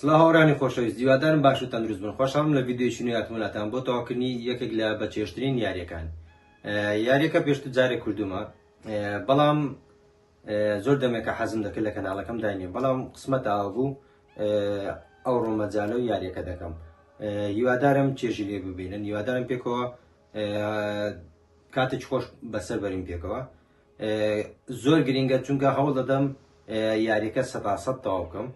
سلااوڕانی خۆشەویست دیوادارم باش و تەندروست بن. خۆشحاڵم لە ڤیدیۆیەکی نوێ هاتوومەلاتان بۆ تەواوکردنی یەکێک لە بەچێشترین یاریەکان. یاریەکە پێشتر جارێک کردومە، بەڵام زۆر دەمێکە حەزم دەکرد لە کەناڵەکەم داینێ، بەڵام قسمەت ئاوا بوو ئەو ڕۆمەجالە و یاریەکە دەکەم. هیوادارم چێژی لێ ببینن، هیوادارم پێکەوە کاتێک خۆش بەسەر بەرین پێکەوە. زۆر گرینگە چونکە هەوڵ دەدەم یاریەکە 100% تەواو بکەم،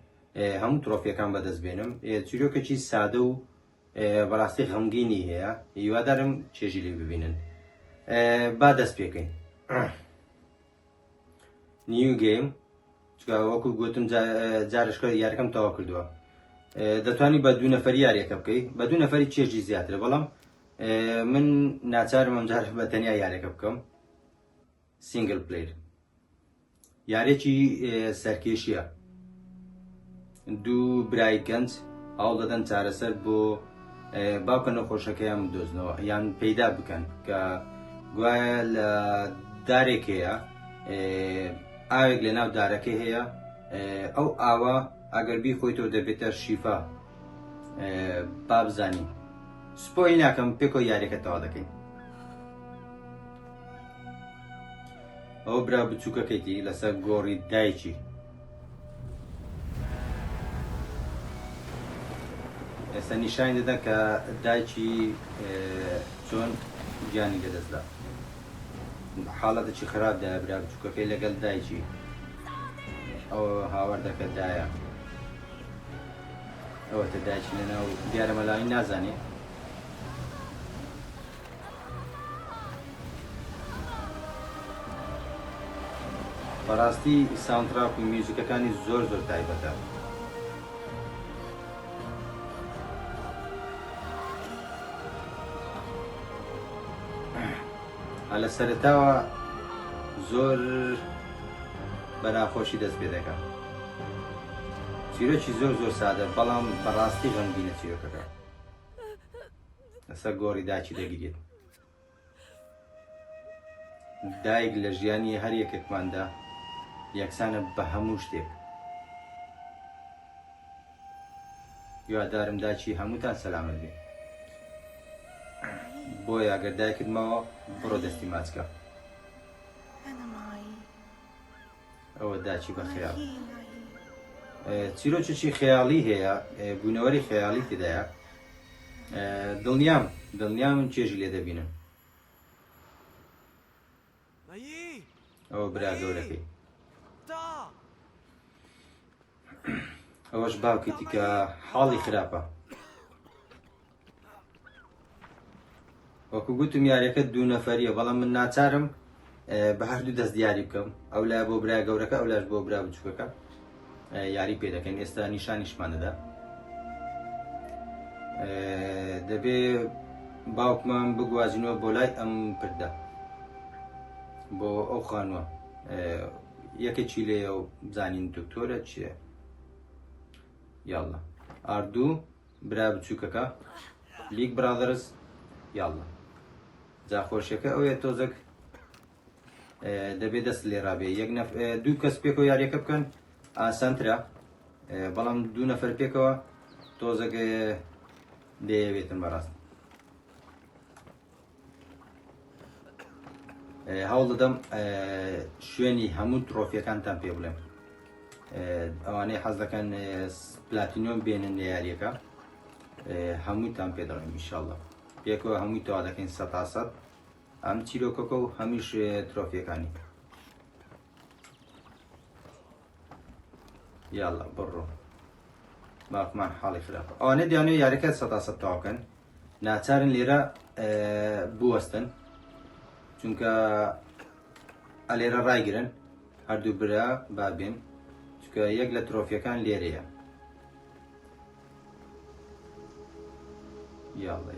هەموو ترۆفیەکان بەدەست بێنم. چیرۆکێکی سادە و بەڕاستی غەمگینی هەیە، هیوادارم چێژی لێ ببینن. با دەست پێکەین. نیو گەیم، چکە وەکو گوتم جارشکە یاریەکەم تەواو کردووە. دەتوانی بە دوو نەفەری یاریەکە بکەی، بە دوو نەفەری چێژی زیاترە، بەڵام من ناچارم ئەمجار بە تەنیا یاریەکە بکەم. سینگل پلەیر یارێکی سەرکێشیە. دوو برای گەنج هەوڵ دەدەن چارەسەر بۆ باوکە نەخۆشەکەیان بدۆزنەوە یان پەیدا بکەن کە گوایە لە دارێک هەیە، ئاوێک لە ناو دارەکە هەیە، ئەو ئاوا ئەگەر بیخۆیتەوە دەبێتە شیفا. با بزانین سپۆی ناکەم، پێکەوە یاریەکە تەواو دەکەین. ئەوە برا بچووکەکەیتی لەسەر گۆڕی دایکی. ئێستا نیشانی دەدەن کە دایکی چۆن گیانی لەدەستدا. حاڵەتێکی خراپدایە برا بچووکەکەی لەگەڵ دایکی. ئەوە هاوردەکە دایە، ئەوەتە دایکی لەناو دیارە مەلاوی نازانێ. بەڕاستی ساوندتراک و میوزیکەکانی زۆر تایبەتە. لە سەرەتاوە زۆر بە ناخۆشی دەست پێ دەکات. چیرۆکی زۆر سادە، بەڵام بەڕاستی غەمگینە چیرۆکەکە. لەسەر گۆڕی داچی دەگیرێت. دایک لە ژیانی هەر یەکێکماندا یەکسانە بە هەموو شتێک. هیوادارم داچی هەمووتان سەلامەت بێ. بۆیە ئەگەر دایکت ماوە بڕۆ دەستی ماچکە. ئەوە داچی بە خەیاڵ. چیرۆکێکی خەیاڵی هەیە، بوونەوەری خەیاڵی تێدایە. دڵنیامم چێژی لێ دەبینن. ئەوە برا گەورەکەی. ئەوەش باوکیتی کە حاڵی خراپە. وەکو گوتم یاریەکە دوو نەفەریە، بەڵام من ناچارم بە هەردوو دەست دیاری بکەم. ئەو لای بۆ برای گەورەکە، ئەو لاش بۆ برا بچووکەکە یاری پێ دەکەین. ئێستا نیشانیشمان دەدا. دەبێ باوکمان بگوازینەوە بۆ لای ئەم پردە، بۆ ئەو خانووە. یەکێکی لێە و بزانین دکتۆرە چییە. یاڵڵا ئاردوو برا بچووکەکە لیگ برادرز. یاڵڵا جاخۆشیەکە ئەوەیە تۆزێک دەبێت دەست لێ ڕابێ. دوو کەس پێکەوە یاریەکە بکەن ئاسانترە، بەڵام دوو نەفەر پێکەوە تۆزێک دەیەوێتن. بەڕاست هەوڵ دەدەم شوێنی هەموو ترۆفیەکانتان پێ بڵێم. ئەوانەی حەز دەکەن پلاتینۆم بێنن لە یاریەکە، هەمووتان پێ دەڵێم ئینشاڵڵا. پێکەوە هەمووی تەواو دەکەین 100%. ئەم چیرۆکەکە و هەمیش ترۆفیەکانی. یاڵڵا بڕۆ، باوکمان حاڵی خراپە. ئەوانەی دەیانەوێت یاریەکە 100% تەواو بکەن، ناچارن لێرە بوەستن، چونکە ئەلێرە ڕایگرن هەردوو برا بابێن، چونکە یەک لە ترۆفیەکان لێرەیە. یاڵڵا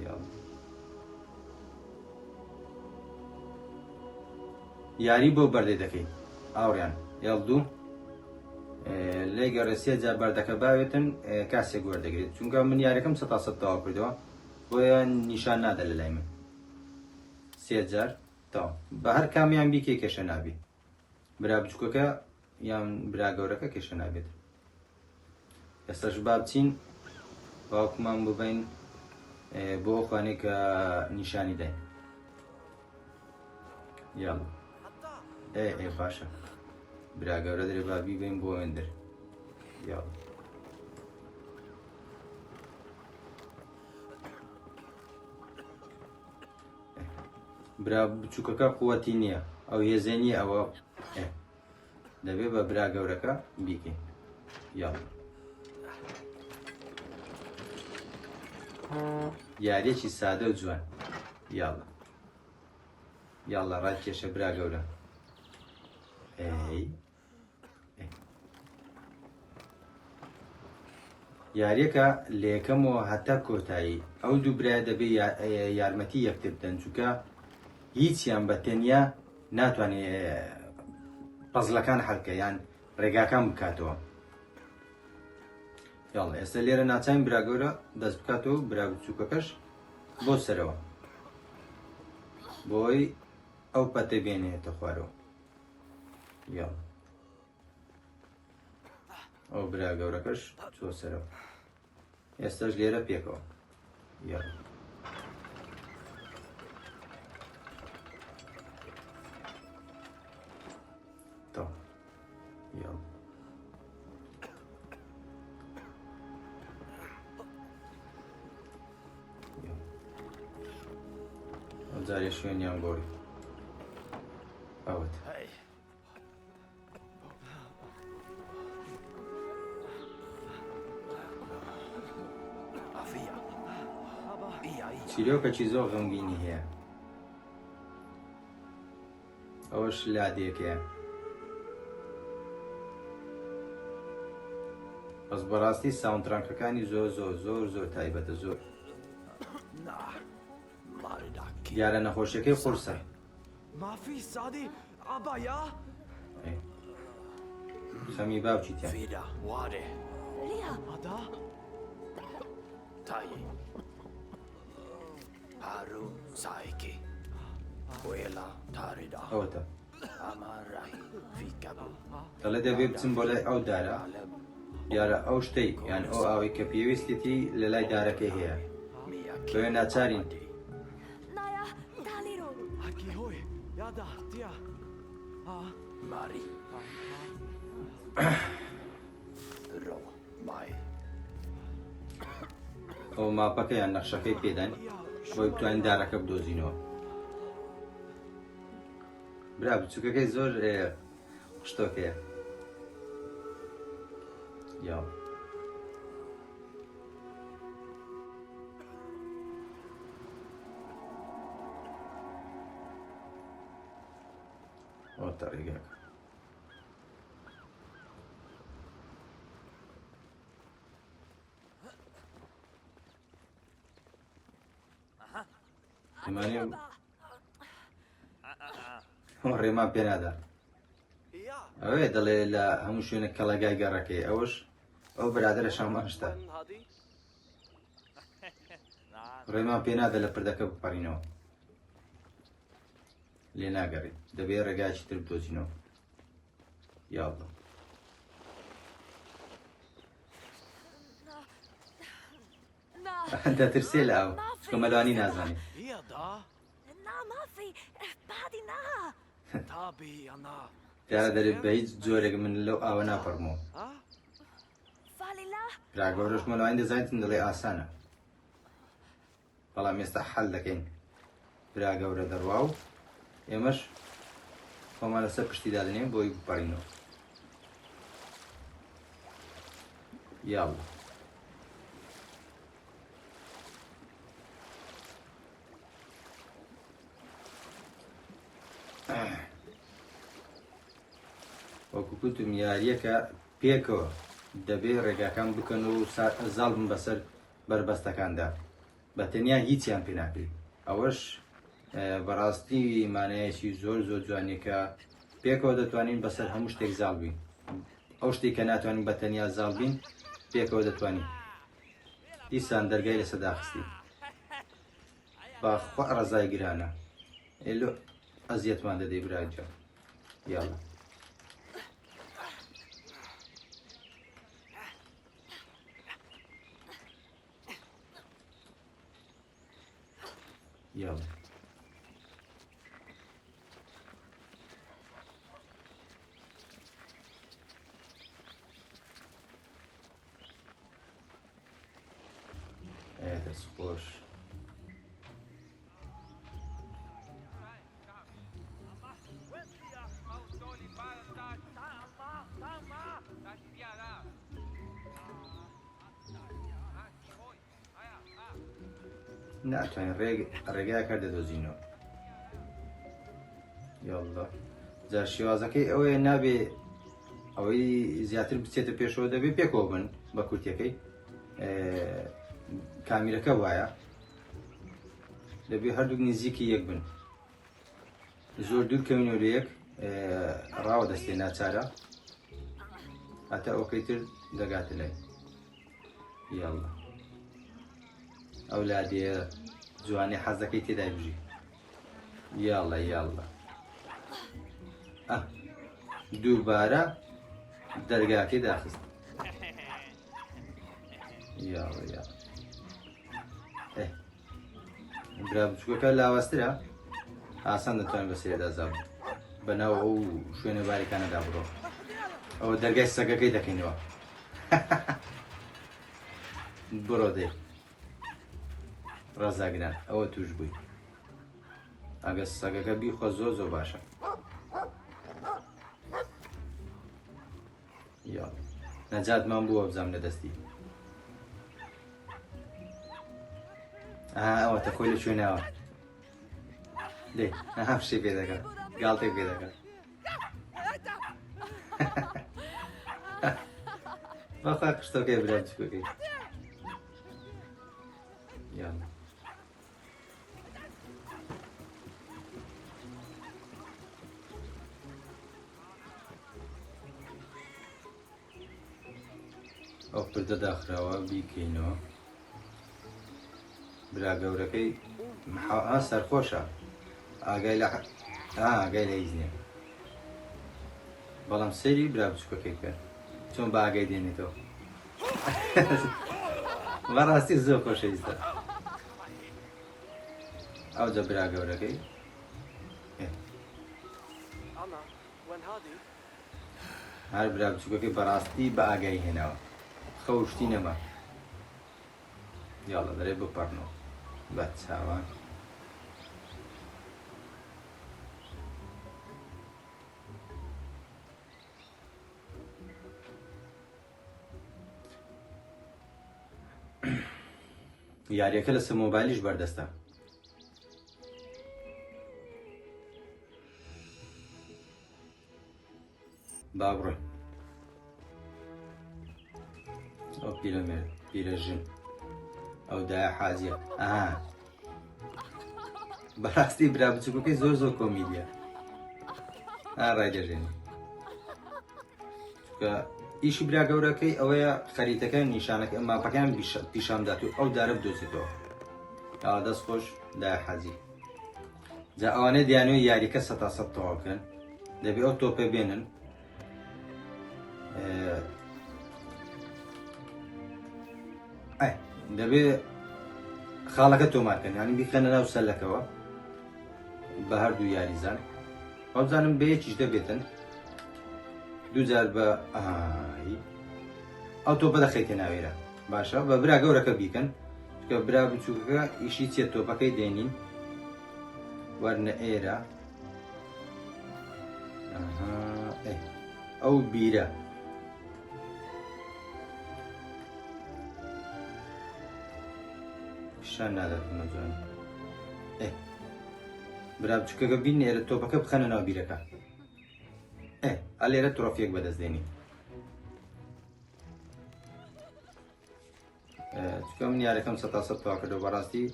یاری بۆ بەردێ دەکەین. ئاوڕیان یاڵدوو لێ گەڕێ 3 جار بەردەکە باوێتن، کاسێک وەردەگرێت، چونکە من یاریەکەم 100% تەواو کردەوە، بۆیە نیشان نادە لە لای من. 3 جار تەواو. بە هەر کامیان بیکێ کێشە نابێ. برا بچووکەکە یان برا گەورەکە کێشە نابێت. ئێستاش با بچین باوکمان ببین بۆ ئەوخوانەی کە نیشانی داین. یاڵ ئێ باشە برا گەورە درێ با بیبین بۆ ئێندر. یاڵ برا بچووکەکە قووەتی نییە ئەو هێزێنی ئەوە دەبێ بە برا گەورەکە بیکەین. یاڵ یاریەکی سادە و جوان. یاڵە یاڵە ڕاکێشە برا گەورە. یاریەکە لە یەکەمەوە هەتا کۆتایی ئەو دوو برایە دەبێ یارمەتی یەکتر بدەن چونکە هیچیان بە تەنیا ناتوانێت پەزڵەکان هەڵکە یان ڕێگاکان بکاتەوە. یاڵ ئێستا لێرە ناچین برا گەورە دەست بکاتەوە برا بچووکەکەش بۆ سەرەوە بۆی ئەو پەتە بێنێتە خوارەوە. یاڵ ئەو برا گەورەکەش چۆ سەرەوە ئێستاش لێرە پێکەوە. یاڵ تەواو. یاڵ ئەو جارێ شوێنیان گۆڕی ئەوت. چیرۆکێکی زۆر غەمگینی هەیە ئەوەش لادێکەیە بەس بەڕاستی ساوندتراکەکانی زۆر زۆر زۆر زۆر تایبەتە زۆر. دیارە نەخۆشیەکەی قورسە. خەمی باوکی تیا ئەوەتە دەڵێ دەبێ بچم بۆ لای ئەو دارە دیارە ئەو شتەی یان ئەو ئاوی کە پێویستێتی لە لای دارەکەی هەیە بەوێ ناچارین. ئەو ماپەکە یان نەخشەکەی پێدان بۆی بتوانین دارەکە بدۆزینەوە. برا بچووکەکەی زۆر قشتۆکەیە. یاڵ ئەو تەڕێگاکە ئەمانێ ڕێمان پێ نادا. ئەوەیە دەڵێ لە هەموو شوێنە کەڵەگای گەڕەکەی ئەوەش ئەو برادرە شامانشتا ڕێمان پێ نادە لە پردەکە بپەڕینەوە لێ ناگەڕێت دەبێت ڕێگایکی تر بدۆزینەوە. یاڵڵا دەترسێ لە ئەو چکە مەلوانی نازانێت. دیارە دەرێت بە هیچ جۆرێک من لەو ئاوە ناپەڕمەوە. راگەورەش مەلوانی دەزانێتن دەڵێ ئاسانە بەڵام ئێستا حەل دەکەین. برا گەورە دەڕوا و ئێمەش خۆمان لەسەر پشتی دادنێن بۆی بپەڕینەوە. یاڵڵا وەکو گوتم یاریەکە پێکەوە دەبێت ڕێگاکان بکەن و زاڵ بن بەسەر بربەستەکاندا بە تەنیا هیچیان پێ ناکرێت. ئەوەش بەڕاستی مانایەکی زۆر زۆر جوانێکە پێکەوە دەتوانین بەسەر هەموو شتێک زاڵ بین. ئەو شتێک کە ناتوانین بە تەنیا زاڵ بین پێکەوە دەتوانین. دیسان دەرگای لەسەر داخستی باخوا ڕەزای گرانە ئێلۆ ئەزیەتمان دەدەی براجە. یاڵڵا يلا ايه دەست خۆش. ناتوانین ڕێگای کار دەدۆزینەوە. یاڵڵا جا شێوازەکەی ئەوەیە نابێ ئەوەی زیاتر بچێتە پێشەوە دەبێ پێکەوە بن بە کورتەکەی کامیرەکە وایە دەبێ هەردووک نزیکی یەک بن زۆر دوور کەوینەوە لە یەک ڕاوە دەستێ ناچارە هەتا ئەوکەی تر دەگاتە لای. یاڵڵا ئەو لادێ جوانێ حەز دەکەی تێدای بژی. یاڵڵا یاڵڵا دووبارە دەرگاکەی داخست. یاڵڵا یاڵڵا برا بچووکەکە لاوەسترە ئاسان دەتوانێت بەسێدا زاب بەناو ئەو شوێنە باریکانەدا بڕۆ. ئەوە دەرگای سەگەکەی دەکەینەوە. بڕۆ دێ ڕزاگران ئەوە توش بووی. ئەگە سەگەکە بیخۆ زۆر زۆر باشە. یا نەجاتمان بووە بزانم لە دەستی. ئەوە تەخۆی لە شوێنەوە دێ ئەها شتێ پێ دەکات گاڵتێک پێ دەکات. بەخوا قشتەکەی برا بچکۆکەی. یاڵڵا ئەو پردە داخراوە بیکەینەوە. برا گەورەکەی سەرخۆشە ئاگای لە ئاگای لە هیچ نییە بەڵام سەیری برا بچووکەکەی کرد چۆن بە ئاگای دێنێتەوە. بەڕاستی زۆر خۆشەویستە. ئەو جە برا گەورەکەی هەر برا بچووکەکەی بەڕاستی بە ئاگای هێناوە خەوشتی نەما. یاڵڵا دەرێ بپەڕنەوە بە چاوان. یاریەکە لەسەر مۆبایلیش بەردەستە. با بڕۆین. ئەو پیرەمێرد پیرەژن ئەو دایە حازیە. بەڕاستی برا بچووکەکەی زۆر زۆر کۆمیدیە. ڕای دەژێنی کە ئیشی برا گەورەکەی ئەوەیە خەریتەکە نیشانەکە ماپەکان پیشامدات و ئەو دارە بدۆزێتەوە. دەست خۆش دایە حازی. جا ئەوانە دیانەوەی یاریەکە 100% تەواو بکەن دەبێ ئەو تۆپە بێنن دەبێ خاڵەکە تۆمارکەن یانی بیخەنە ناو سەلەکەوە بە هەردوو یاریزان. ئەو بزانم بە یەکیش دەبێتن دووجار بە ئەو تۆپە دەخەیتە ناوێرە. باشە بە برا گەورەکە بیکەن کە برا بچووکەکە ئیشی چێت تۆپەکەی دێنین وەرنە ئێرە. ئەو بیرە شان ناداتمە جوان. برا بچووکەکە بین ئێرە تۆپەکە بخەنە ناو بیرەکە. ئەلێرە ترۆفیەک بەدەستدێنی. چکە من یاریەکەم 100% تەواو کردەوە. بەڕاستی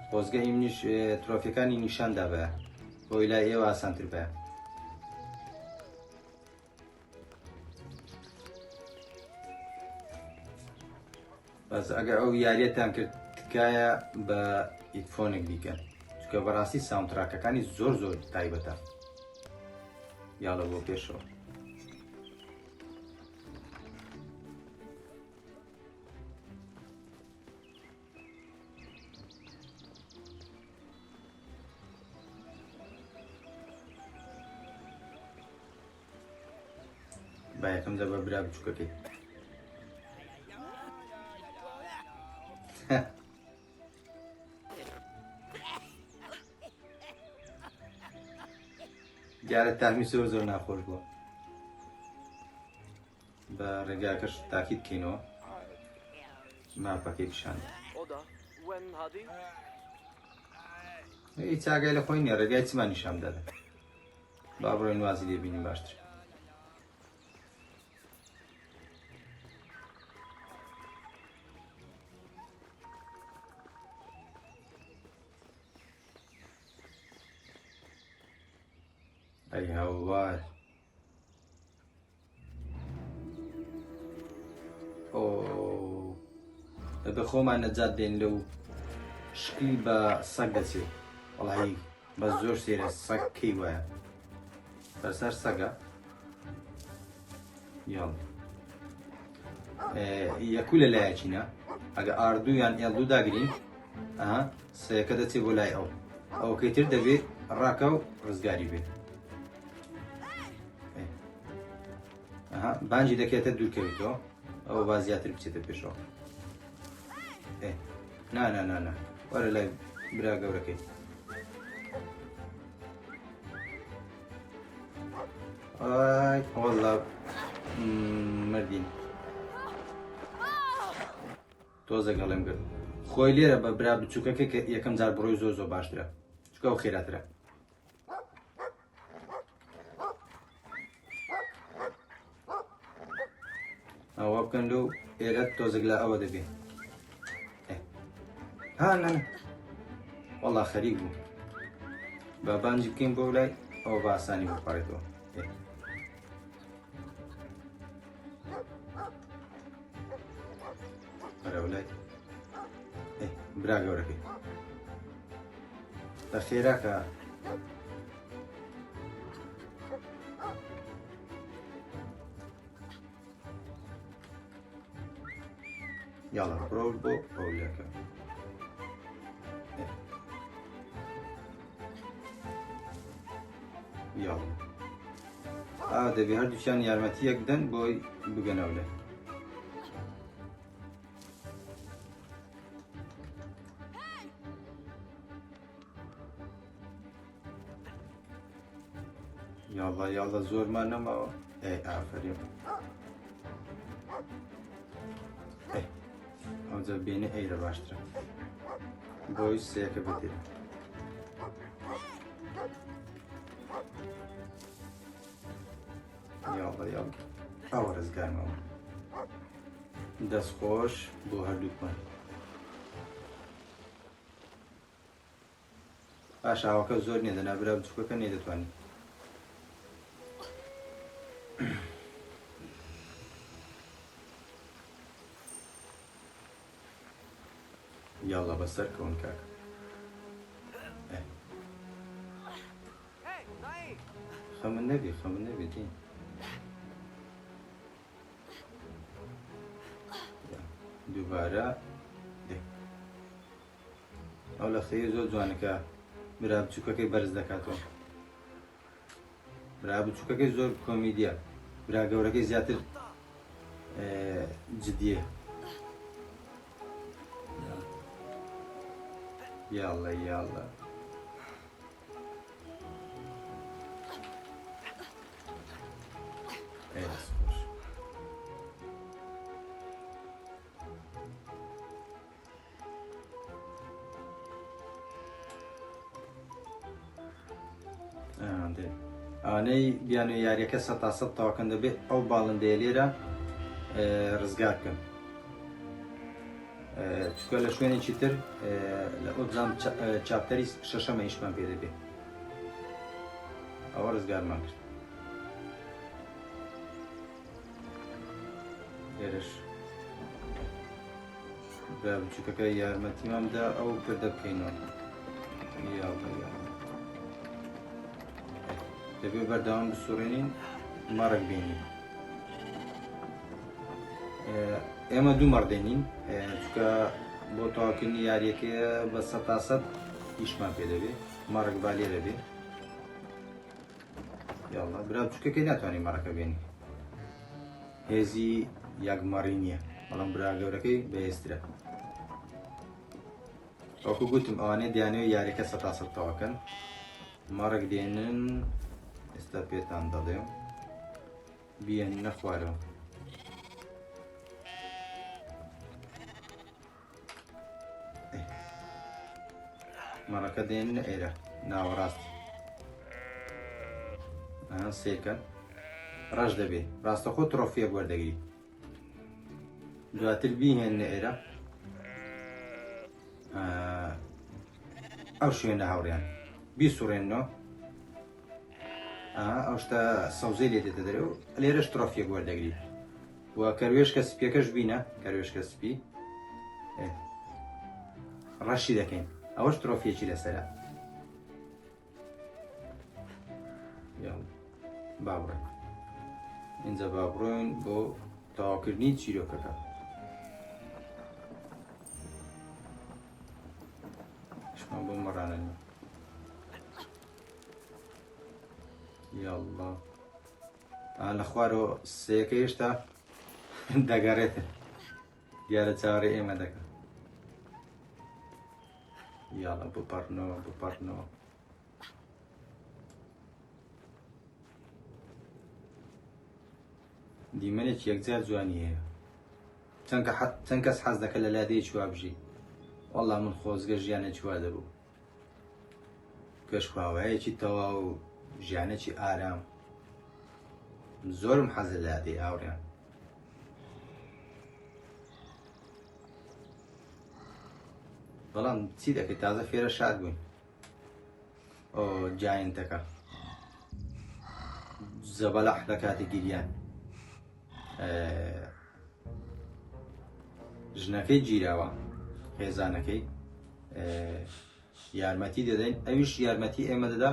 خۆزگەی منیش ترۆفیەکانی نیشاندا بە بۆی لای ئێوە ئاسانتر بە. بەس ئەگەر ئەو یاریەتان کرد تکایە بە ئیدفۆنێک بیکەن چکە بەڕاستی ساوندتراکەکانی زۆر زۆر تایبەتە. یاڵە بۆ پێشەوە. با یەکەم دە بە برا بچووکەکەی دیارە تامیسەوە زۆر ناخۆش بووە بە ڕێگاکەش تاکید بکەینەوە ماپەکەی پیشان هیچ ئاگای لە خۆی نییە ڕێگای چمان نیشان دەدە با بڕۆین وازی لێ بینیم باشتر ئەی هاوار دەبێ خۆمان نەجات دێن لەو شکلی بە سەگ دەچێ وەڵایی بە زۆر سێرە سەگ کەی وایە بەسەر سەگە یاڵ یەکو لە لایەکینە ئەگە ئاردوو یان ئێڵدوو داگرین ئەها سەیەکە دەچێ بۆ لای ئەوەکەی تر دەبێت ڕاکە و ڕزگاری بێت بانجی دەکێتە دوورکەویتەوە ئەوە با زیاتر بچێتە پێشەوە نا وەرە لای برا گەورەکەی ئای وەڵا مردین تۆزە گەڵێم کرد خۆی لێرە بە برا بچووکەکە کە یەکەم جار بڕۆی زۆر زۆر باشترە چکە ئەو خێراترە ئەوە بکەن لەو ئێرە تۆزێک لە ئەوە دەبێ وەڵا خەریک بوو با بانجی بکەین بۆ لای ئەوە بە ئاسانی بپارێتەوە ئەرە لای برا گەورەکەی لە خێراکە یاڵا بڕۆ بۆ ئەولیەکە یاڵ دەبێ هەردووچیان یارمەتیەک بدەن بۆی بگەنەوە لێ یاڵا زۆرمان نەماوە ئافرین ئەوجا بێنێ ئەیرە باشترە بۆی سەیەکە بێتێ یاڵ ئەوە ڕزگارمەوە دەستخۆش بۆ هەردووکمان باش ئاوەکە زۆر نییە دەنابرا بچووکەکە نێدەتوانین یاڵا بەسەر کەون کاکە خەمن نەبێ دین دووبارە ئەو لە خەیە زۆر جوانەکە برا بچووکەکەی بەرز دەکاتەوە برا بچووکەکەی زۆر کۆمیدیە برا گەورەکەی زیاتر جدیە یاڵە ئەوانەی بیانوێ یاریەکە 100% تاواکەن دەبێت ئەو باڵندەیە لێرە ڕزگار بکەن چکە لە شوێنێکی تر لە ئۆزان چاپتەری شەشەمە ئیشمان پێ دەبێت ئەوە ڕزگارمان کرد لێرەش برا بچووکەکە یارمەتیمامدا ئەو کردە بکەینەوە دەبێت بەردەوام بسوڕێنین مەڕێک بینین ئێمە دوو مەڕدێنین چکە بۆ تەواوکردنی یاریەکەیە بە 100% ئیشمان پێ دەبێت مەڕێک با لێرە بێ یاڵا برا بچووکەکەی ناتوانین مەڕەکە بێنی هێزی یەکمەڕی نییە بەڵام برا گەورەکەی بەهێزترە وەکو گوتم ئەوانەی دەیانەوێت یاریەکە سەد تەواوکەن مەڕێک دێنن ئێستا پێتان دەڵێم بیێننە خوارەوە مەڕەکە دێننە ئێرە ناوەڕاست سێکەن ڕەش دەبێت ڕاستەخۆ ترۆفیە وەردەگری دواتر بیهێننە ئێرە ئەو شوێنە هاوڕیان بیسوڕێنەوە ئەو شتە سەوزەی لێ دێتە دەرێ و لێرەش ترۆفیە وەردەگری و کەروێشکە سپیەکەش بینە کەروێشکە سپی ڕەشی دەکەین ئەوەش ترۆفیەکی لەسەرە بابڕێ اینجا بابڕۆین بۆ تەواوکردنی چیرۆکەکە شمان بۆ مەڕانە نیە یاڵڵا لە خوارەوە سەیەکە هێشتا دەگەڕێتە دیارە چاوەڕێ ئێمە دەکەن یاڵە بپەڕنەوە بپەڕنەوە دیمەنێک یەکجار جوانی هەیە چەند کەس حەز دەکە لە لادەیە چوا بژی وەڵا من خۆزگە ژیانە چوا دەبوو گەشتخواوەیەکی تەواو و ژیانێکی ئارام زۆرم حەز لە لادەی ئاوڕیان بەڵام چی دەکەیت تازە فێرە شاد بووین ئۆ جاینتەکە زەبەلەح لە کاتی گیریان ژنەکەی گیراوە خێزانەکەی یارمەتی دەدەین ئەویش یارمەتی ئێمە دەدا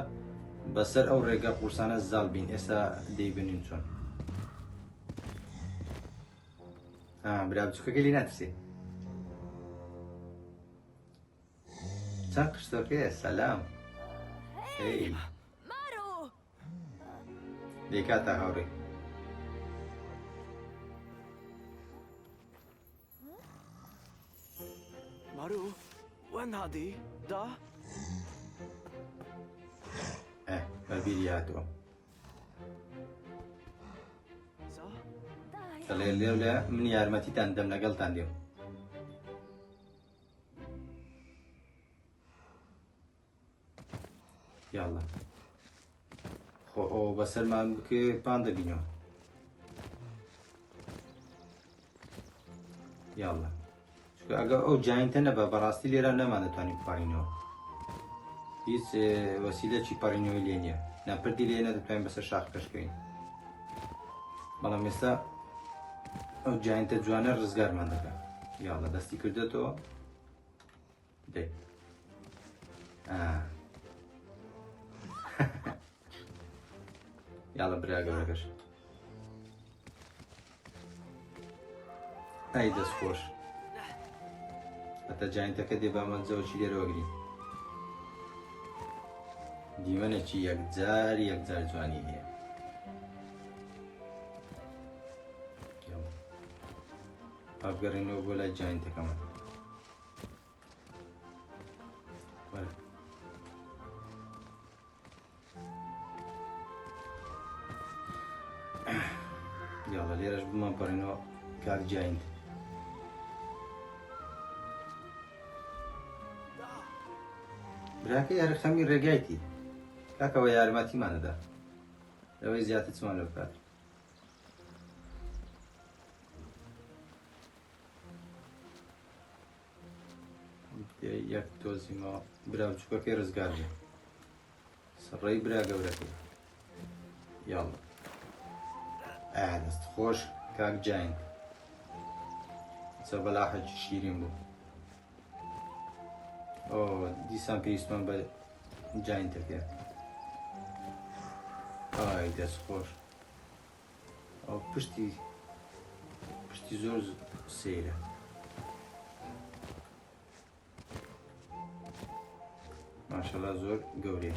بەسەر ئەو ڕێگە قورسانە زاڵ بین ئێستا دەیبنین چۆن برا بچووکەکە لی ناترسێ چەند قشتۆکەیە سەلام دەیکاتە هاوڕێ مارو وين هادي؟ دا؟ بەبیری هاتووە صح؟ دەڵێ لێ من یارمەتیتان دەم لەگەڵتان دێم یاڵڵا خۆ ئەو بەسەرمان بکە پان دەبینەوە یاڵڵا ئەگە ئەو جاینتە نەبە بەڕاستی لێرە نەمان دەتوانین بپارینەوە هیچ وەسیلەی پارینەوەی لێ نییە ناپردی لێ نەدەتوانین بەسەر شاخ کەشکەین بەڵام ئێستا ئەو جاینتە جوانە ڕزگارمان دەکە یاڵڵا دەستی کردێتەوە دەی یاڵە برا گەورەکەش ئای دەست خۆش هەتا جاینتەکە دێ بامەنجەوەکی لێرەوەگرین دیمەنێکی یەکجار جوانی هەیە هەڵبگەڕێنەوە بۆ لای جاینتەکەمان یاڵە لێرەش بمان پەڕێنەوە کاک جاینت براکە یاری خەمی ڕێگایتی کاکەوە یارمەتیمانەدا لەوەی زیاتر چمان لە بکات یەک تۆزیمەوە برا بچووکەکەی ڕزگار بێ سڕێی برا گەورەکەی یاڵە دەست خۆش کاک جاینت سەبەلاحەکی شیرین بوو دیسان پێویستمان بە جاینتەکە ئای دەست خۆش ئەو پشتی زۆر سەیرە ماشەڵڵا زۆر گەورەیە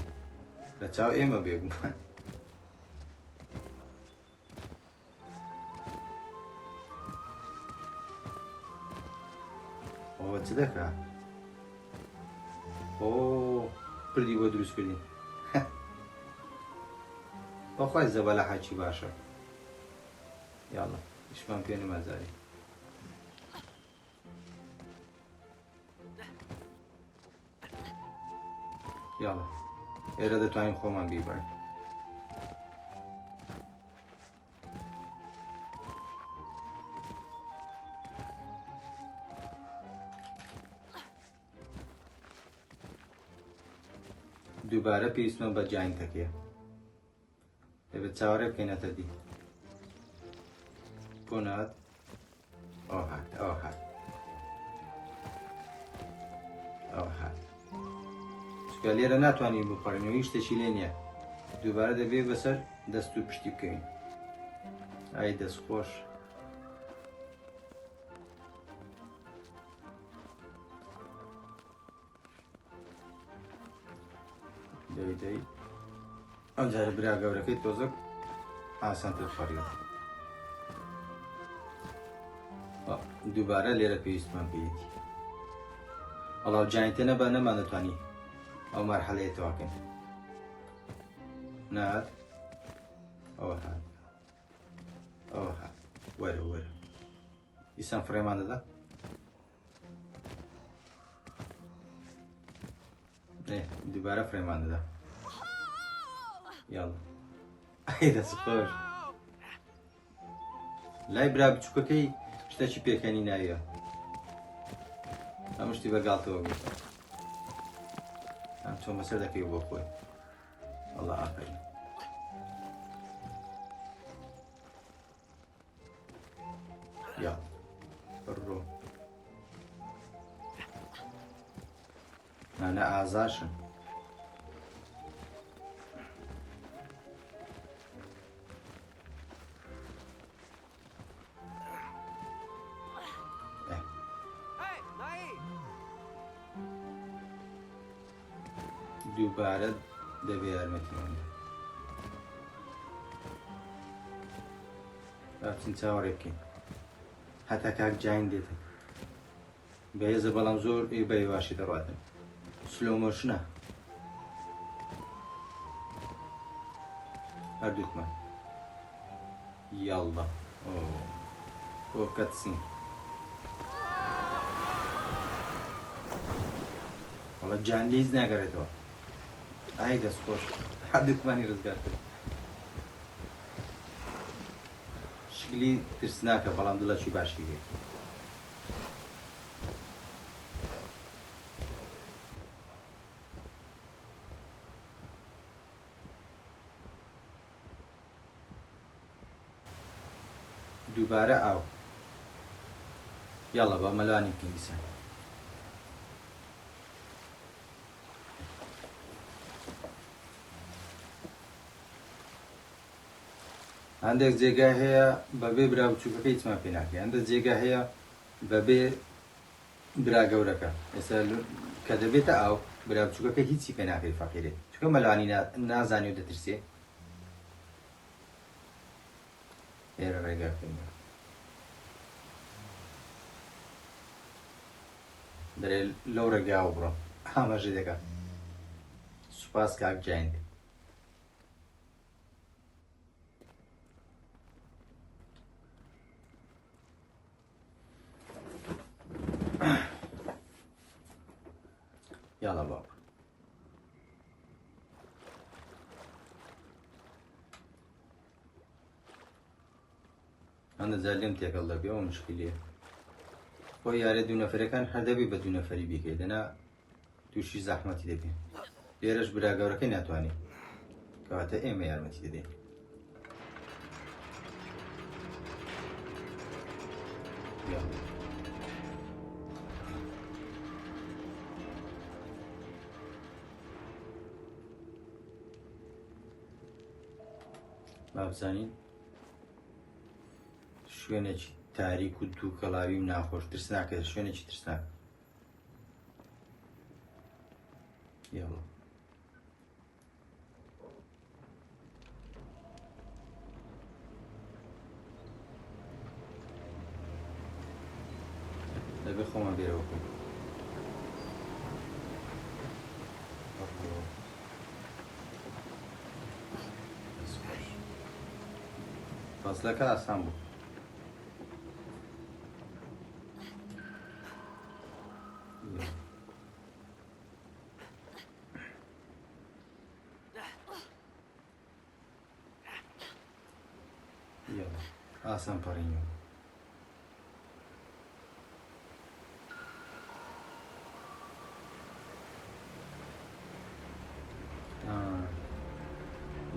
لە چاو ئێمە بێگومان ئەوە چ دەکا؟ ئۆ پردی بۆ دروست کردین بەخوای زەبەلە حاچی باشە یاڵە هیچمان پێ نەمەزاری یاڵە ئێرە دەتوانین خۆمان بیبڕین دووبارە پێویستمە بە جاینتەکەیە دەبێت چاوەڕێ بکەینەتە دی بۆ نات ئەو هات ئەو هات ئەو هات چکە لێرە ناتوانین بپەڕینەوە هیچ شتێکی لێ نییە دووبارە دەبێت بەسەر دەست و پشتی بکەین ئای دەستخۆش دەی ئەم جارە برا گەورەکەی تۆزە ئاسانتر بپەڕیەوە دووبارە لێرە پێویستمان پێیەتی ئەڵاو جاینتە نەبا نەمان دەتوانی ئەو مەرحەلەیە تەواکەین نات ئەوە هات ئەوە هات وەرە وەرە ئیسان فڕێمان دەدا دووبارە فڕێمان دەدا یاڵە ئەی دەست خۆش لای برا بچووکەکەی شتێکی پێکەنی ناویە ئەم شتی بەگاڵتەوە بێت ئەم چۆن بەسەر دەکەی بۆ خۆی وەڵا ئافرین یا بڕۆ نانە ئازاشن Hey, Nai! دووبارە دەبێ یارمەتیمان بچین چاوەڕێ بکەین هەتا کاک جاین دێتن بەهێزە بەڵام زۆر بە هێواشی دەڕاتن سلۆمۆشنە هەردووکمان یاڵڵا بۆ کەتسین وەڵا جان لێ هیچ ناگەڕێتەوە ئای دەست خۆش هەردووکمانی ڕزگار کرد شکلی ترسناکە بەڵام دڵەکی باشی هەیە دووبارە ئاو یاڵە بە مەلانی پێویستە هەندێک جێگا هەیە بەبێ برا بچووکەکە هیچمان پێ ناکەی هەندێک جێگا هەیە بەبێ برا گەورەکە ئێستا کە دەبێتە ئاو برا بچووکەکە هیچی پێ ناکەی فەقیرێت چونکە مەلانی نازانی و دەترسێ ئێرە ڕێگا بکەین دەرێ لەو ڕێگاوە بڕۆ ئاماژەی دەکات سوپاس کاک جاین یاڵە باوک هەندە جار لێم تێکەڵ دەبێ ئەوە مشکلیە بۆ یارە دوو نەفەرەکان هەر دەبێ بە دوو نەفەری بیکەی دەنا تووشی زەحمەتی دەبێ لێرەش برا گەورەکەی ناتوانێت کەواتە ئێمە یارمەتی دەدەین بابزانین شوێنێکی تاریک و دوو کەڵاوی و ناخۆش ترسناکە شوێنێکی ترسناک یاڵە دەبێ خۆمان بێرەوە بکەین. فەسلەکە ئاسان بوو. ئاسان پەڕینەوە.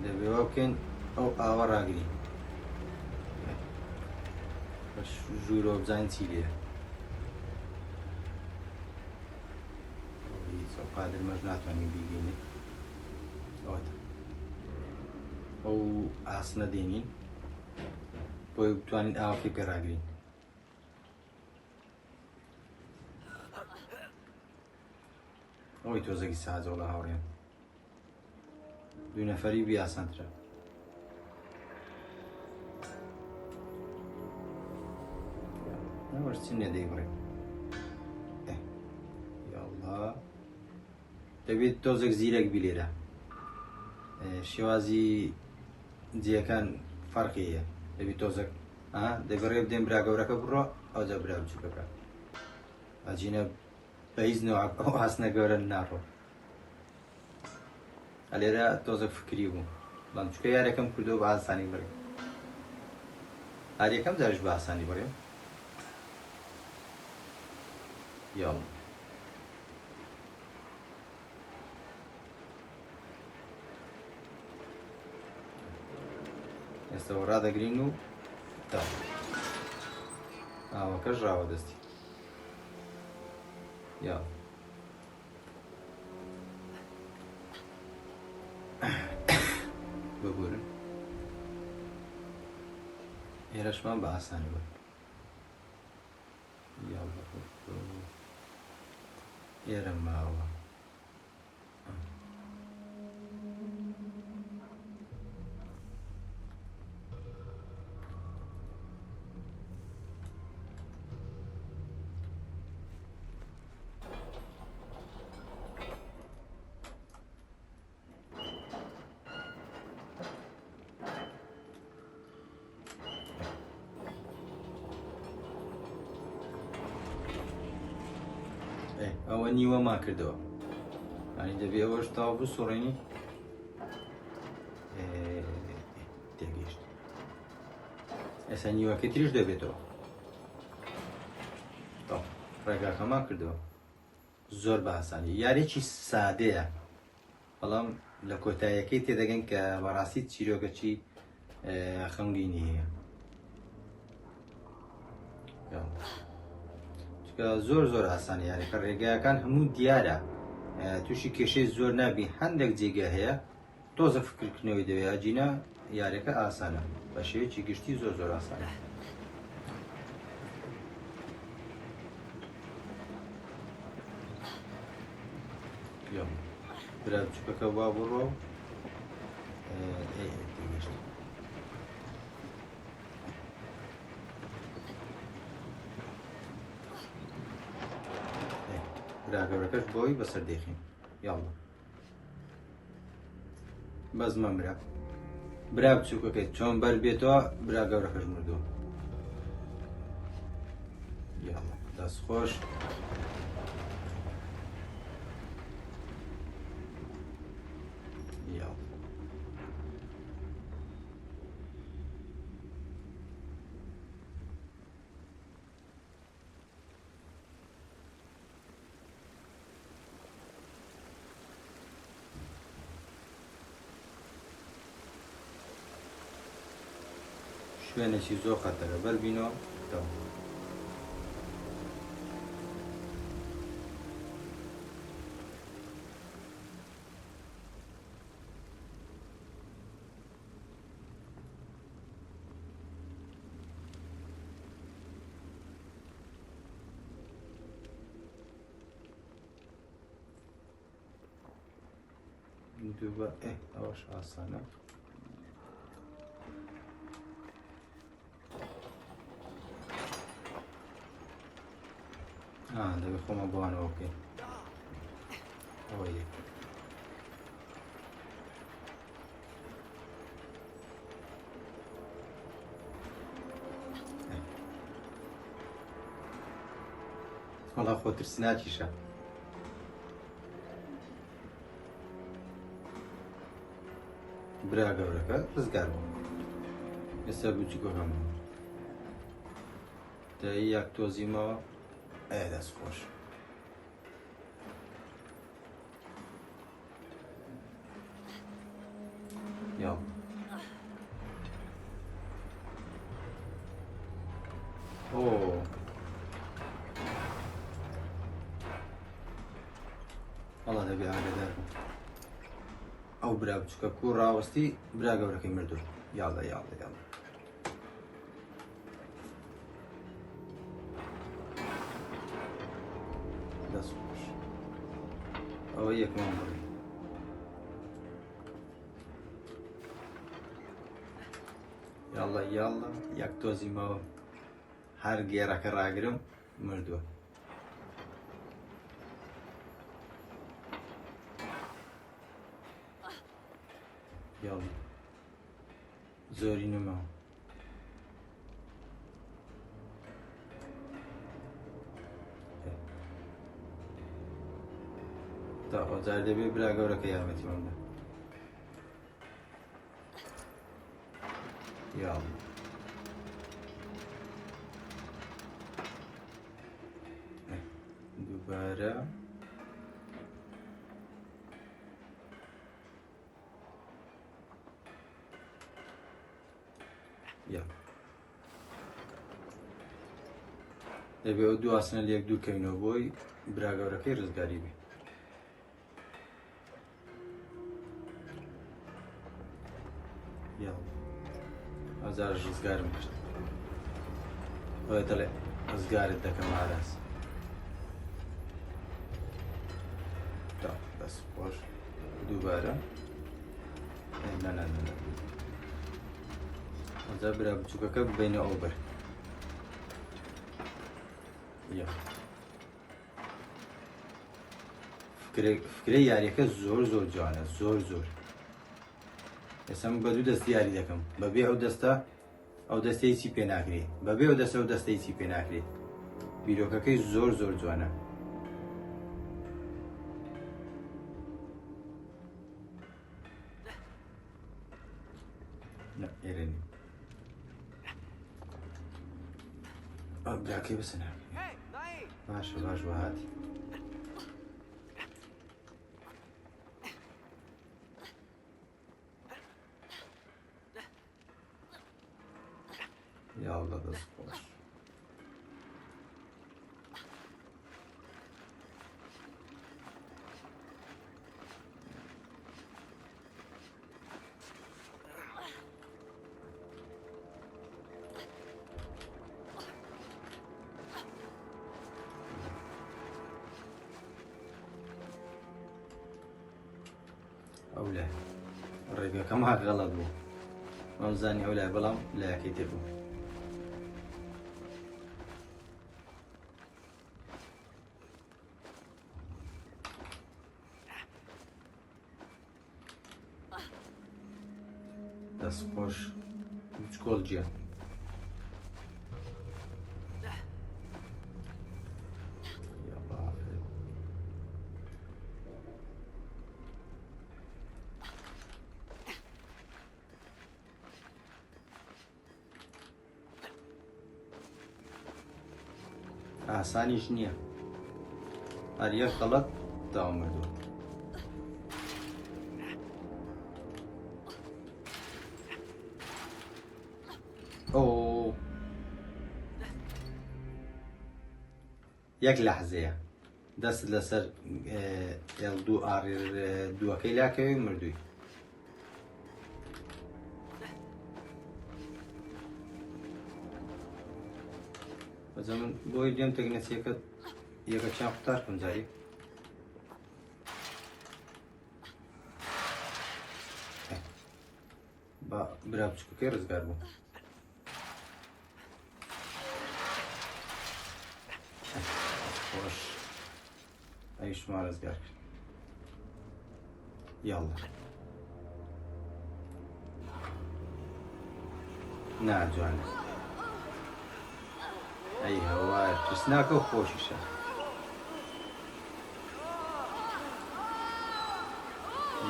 دەبێ وا بکەین ئەو ئاوە ڕاگرین. ژوورەوە بزانین چی لێیە. قادرمەش ناتوانین بیگەینێ. ئەوەتە ئەو ئاسنە دێنین بۆی بتوانین ئاوەکەی پێ ڕاگرین. ئەوەی تۆزێکی سازەوە لە هاوڕێن. دوو نەفەری بی ئاسانترە. نەوەش چی نێدەی بڕێ. یاڵڵا دەبێت تۆزێک زیرەک بی لێرە. شێوازی جێەکان فەرقی هەیە. دەبێت تۆزێک دەبڕێ بدەین برا گەورەکە بڕۆ ئەوجا برا بچووکە بکە. ئەجینە بە هیچ نەوە ئەو ئاسنە گەورە ناڕۆ. لێرە تۆزێک فکری بوو. بەڵام چووکە یاریەکەم کردەوە بە ئاسانی بڕێ. هەریەکەم جاریش بە ئاسانی بڕێ. یاڵڵا ئێستا ڕادەگرین و تا ئاوەکەش ڕاوە دەستی. یا ببورن ئێرەشمان بە ئاسانی بە ئێرە ماوە. ئەوە نیوەما کردەوە. ئەنی دەبێ ئەوەش تاوا بسوڕێنی. تێگەیشت. ئێستا نیوەکەی تریش دەبێتەوە. ڕێگاکەما کردەوە. زۆر بە ئاسانی. یارێکی سادەیە. بەڵام لە کۆتاییەکەی تێدەگەن کە بەڕاستی چیرۆکەچی خەمگینی هەیە. زۆر زۆر ئاسانی یاریەکە ڕێگایەکان هەموو دیارە. تووشی کێشەی زۆر نابی. هەندێک جێگە هەیە تۆزە فکرکردنەوەی دەوێت. ئاجینە یاریەکە ئاسانە بە شێوەیەکی گشتی زۆر زۆر ئاسانە. برا بچووکەکە وا بڕۆ. براگەورەکەش بۆی بەسەر دێخین. یاڵڵا بەزمە برا برا بچووکەکەی چۆن بەر بێتەوە براگەورەکەش مردووە. یاڵڵا دەستخۆش. شوێنێکی زۆر خەتەرە بەربینەوە. دووبە ئەوەش ئاسانە. دەبێت خۆمە بوانەوە بکەین ئەوە یەک وەڵا خۆترسناکیشە برا گەورەکە ڕزگار بوو ئێستا بچووکەکەم دەی یەک تۆزیمەوە دەست خۆش یاڵ ئۆ وەڵا دەبێ ئاگادار بوو ئەو برا بچووکە کوڕ ڕاوەستی برا گەورەکەی مردووە یاڵە یاڵە یاڵە دەست خۆش ئەوە یەکمان بڕی یاڵە یاڵە یەک تۆزیمەوە هەر گێڕەکە ڕاگرم مردووە یاڵە زۆری نماوە تا ئۆجار دەبێ برا گەورەکە یارمەتی من بدە یاڵە دووبارە دەبێ ئەو دوو ئاسنە لە یەک دوو کەینەوە بۆی برا گەورەکەی ڕزگاری بێ یاڵە ئەوجار ڕزگارم کرد ئەوە دەڵێ ڕزگارت دەکەم ئاراس دەست خۆش دووبارە نەنە ئەوجا برا بچووکەکە ببینە ئەو بەر فکرەی یاریەکە زۆر زۆر جوانە زۆر زۆر ئێستا من بە دوو دەست یاری دەکەم بەبێ ئەو دەستە ئەو دەستەی چی پێ ناکرێت بەبێ ئەو دەستە و دەستەی چی پێ ناکرێت بیرۆکەکەی زۆر زۆر جوانە ئێرە نیم براکەی بسنە Hey, Naeem! باشە باش بە هاتی یاڵە دەست خۆش ئەو لای ڕێگەکەم هات غەڵەت بوو مەمزانی ئەو لای بەڵام لایەکەی تێ بوو دەست خۆش بچکۆڵ گیان ئاسانیش نییە هەر یەک غەڵەت تاوان مردووە ئۆ یەک لەحزەیە دەست لەسەر L2 دووەکەی لاکەوێ مردووی بەجا من بۆی دێم تەکنەسیەکە یەکەکیان قوتار کەم جاری بە برا بچووکەکەی ڕزگار بوو خۆش ئەویشمان ڕزگار کرد یاڵڵا ناجوانە ئەی هەوار ترسناکە و خۆشیشە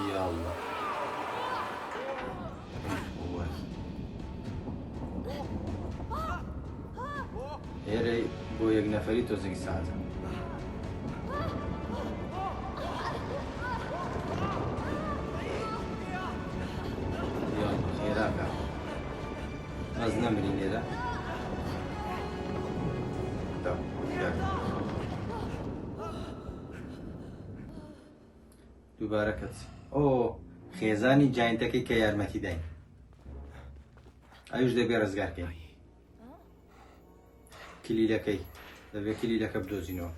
یاڵڵا ئێرەی بۆ یەک نەفەری تۆزێکی سازە خێراکە ئەز نەمرین لێرە دووبارە کەچ ئۆ خێزانی جاینتەکەی کە یارمەتی داین ئەوش دەبێ ڕزگارکەین کلیلەکەی دەبێت کلیلەکە بدۆزینەوە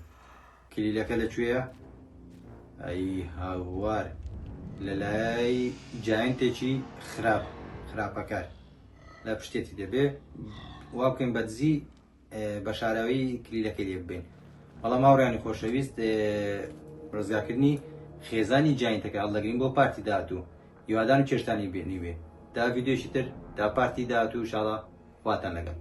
کلیلەکە لەکوێیە ئەی هاوار لەلای جاینتێکی خراپەکار لە پشتێتی دەبێ وا بکەین بەدزی بە شاراوی کلیلەکەی لێ ببین بەڵام هاوڕیانی خۆشەویست ڕزگارکردنی خێزانی جاینتەکە هەڵدەگرین بۆ پارتی داهاتوو هیوادارم کێشتانی بێنی بێ تا ڤیدیۆشی تر تا پارتی داهاتوو ئینشاڵڵا خواتان لەگەڵ